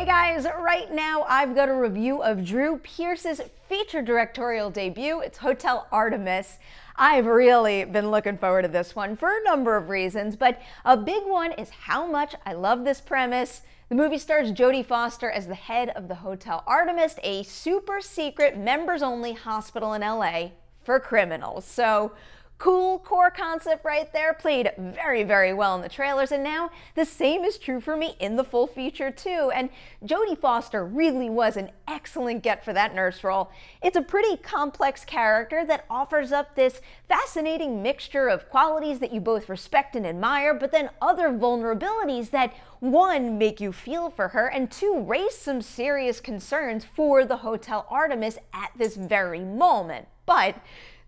Hey guys, right now I've got a review of Drew Pearce's feature directorial debut. It's Hotel Artemis. I've really been looking forward to this one for a number of reasons, but a big one is how much I love this premise. The movie stars Jodie Foster as the head of the Hotel Artemis, a super secret members-only hospital in LA for criminals. So, cool core concept right there, played very, very well in the trailers, and now the same is true for me in the full feature too. And Jodie Foster really was an excellent get for that nurse role. It's a pretty complex character that offers up this fascinating mixture of qualities that you both respect and admire, but then other vulnerabilities that, one, make you feel for her, and two, raise some serious concerns for the Hotel Artemis at this very moment. But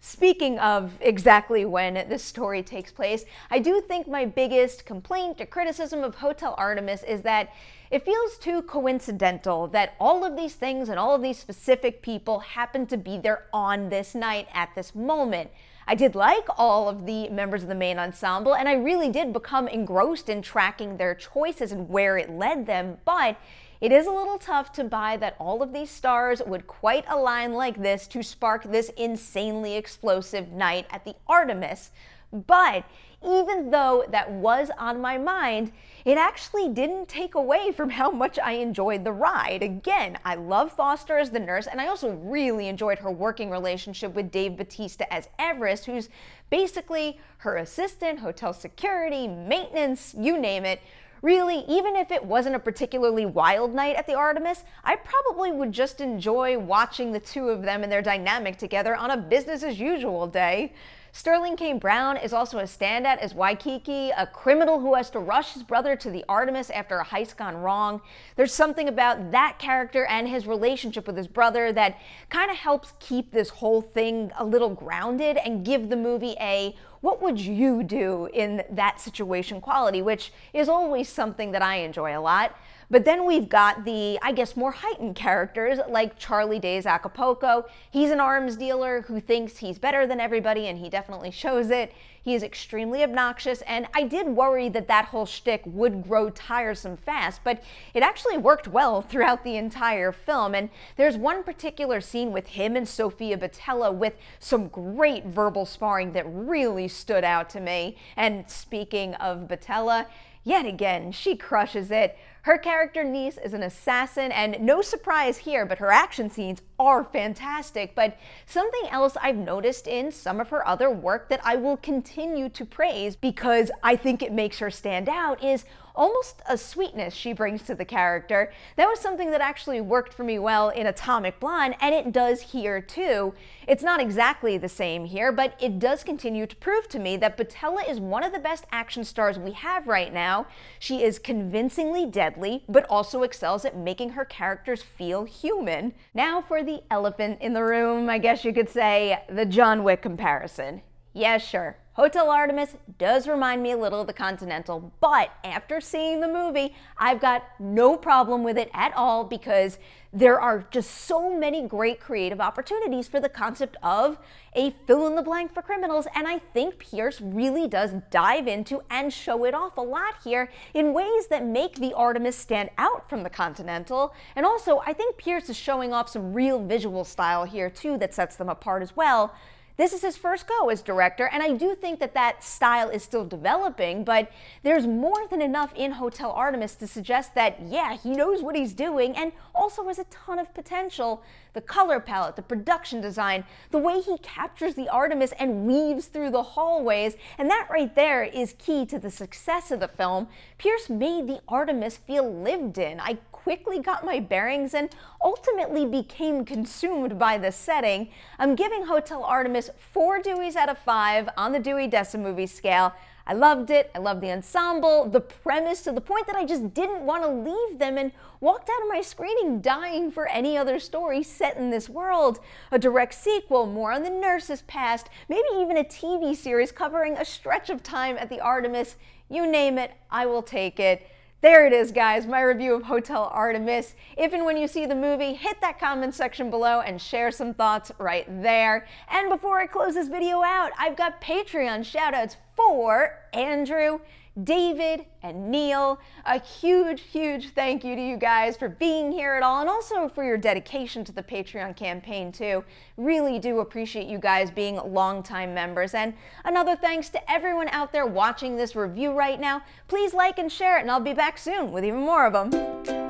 speaking of exactly when this story takes place, I do think my biggest complaint or criticism of Hotel Artemis is that it feels too coincidental that all of these things and all of these specific people happen to be there on this night at this moment. I did like all of the members of the main ensemble, and I really did become engrossed in tracking their choices and where it led them, but it is a little tough to buy that all of these stars would quite align like this to spark this insanely explosive night at the Artemis. But even though that was on my mind, it actually didn't take away from how much I enjoyed the ride. Again, I love Foster as the nurse, and I also really enjoyed her working relationship with Bautista as Everest, who's basically her assistant, hotel security, maintenance, you name it. Really, even if it wasn't a particularly wild night at the Artemis, I probably would just enjoy watching the two of them and their dynamic together on a business-as-usual day. Sterling K. Brown is also a standout as Waikiki, a criminal who has to rush his brother to the Artemis after a heist gone wrong. There's something about that character and his relationship with his brother that kind of helps keep this whole thing a little grounded and give the movie a what would you do in that situation quality, which is always something that I enjoy a lot. But then we've got the, I guess, more heightened characters like Charlie Day's Acapulco. He's an arms dealer who thinks he's better than everybody, and he definitely shows it. He is extremely obnoxious, and I did worry that that whole shtick would grow tiresome fast, but it actually worked well throughout the entire film. And there's one particular scene with him and Sofia Boutella with some great verbal sparring that really stood out to me. And speaking of Boutella, yet again, she crushes it. Her character niece is an assassin, and no surprise here, but her action scenes are fantastic. But something else I've noticed in some of her other work that I will continue to praise because I think it makes her stand out is almost a sweetness she brings to the character. That was something that actually worked for me well in Atomic Blonde, and it does here too. It's not exactly the same here, but it does continue to prove to me that Boutella is one of the best action stars we have right now. She is convincingly deadly, but also excels at making her characters feel human. Now for the elephant in the room, I guess you could say, the John Wick comparison. Yeah, sure. Hotel Artemis does remind me a little of the Continental, but after seeing the movie, I've got no problem with it at all because there are just so many great creative opportunities for the concept of a fill-in-the-blank for criminals, and I think Pearce really does dive into and show it off a lot here in ways that make the Artemis stand out from the Continental. And also, I think Pearce is showing off some real visual style here too that sets them apart as well. This is his first go as director, and I do think that that style is still developing, but there's more than enough in Hotel Artemis to suggest that, yeah, he knows what he's doing and also has a ton of potential. The color palette, the production design, the way he captures the Artemis and weaves through the hallways, and that right there is key to the success of the film. Pearce made the Artemis feel lived in. I quickly got my bearings and ultimately became consumed by the setting. I'm giving Hotel Artemis 4 Deweys out of 5 on the Dewey Decimal movie scale. I loved it. I loved the ensemble, the premise, to the point that I just didn't want to leave them and walked out of my screening dying for any other story set in this world. A direct sequel, more on the nurse's past, maybe even a TV series covering a stretch of time at the Artemis. You name it, I will take it. There it is, guys, my review of Hotel Artemis. If and when you see the movie, hit that comment section below and share some thoughts right there. And before I close this video out, I've got Patreon shoutouts for Andrew, David and Neil. A huge, huge thank you to you guys for being here at all, and also for your dedication to the Patreon campaign too. Really do appreciate you guys being longtime members. And another thanks to everyone out there watching this review right now. Please like and share it, and I'll be back soon with even more of them.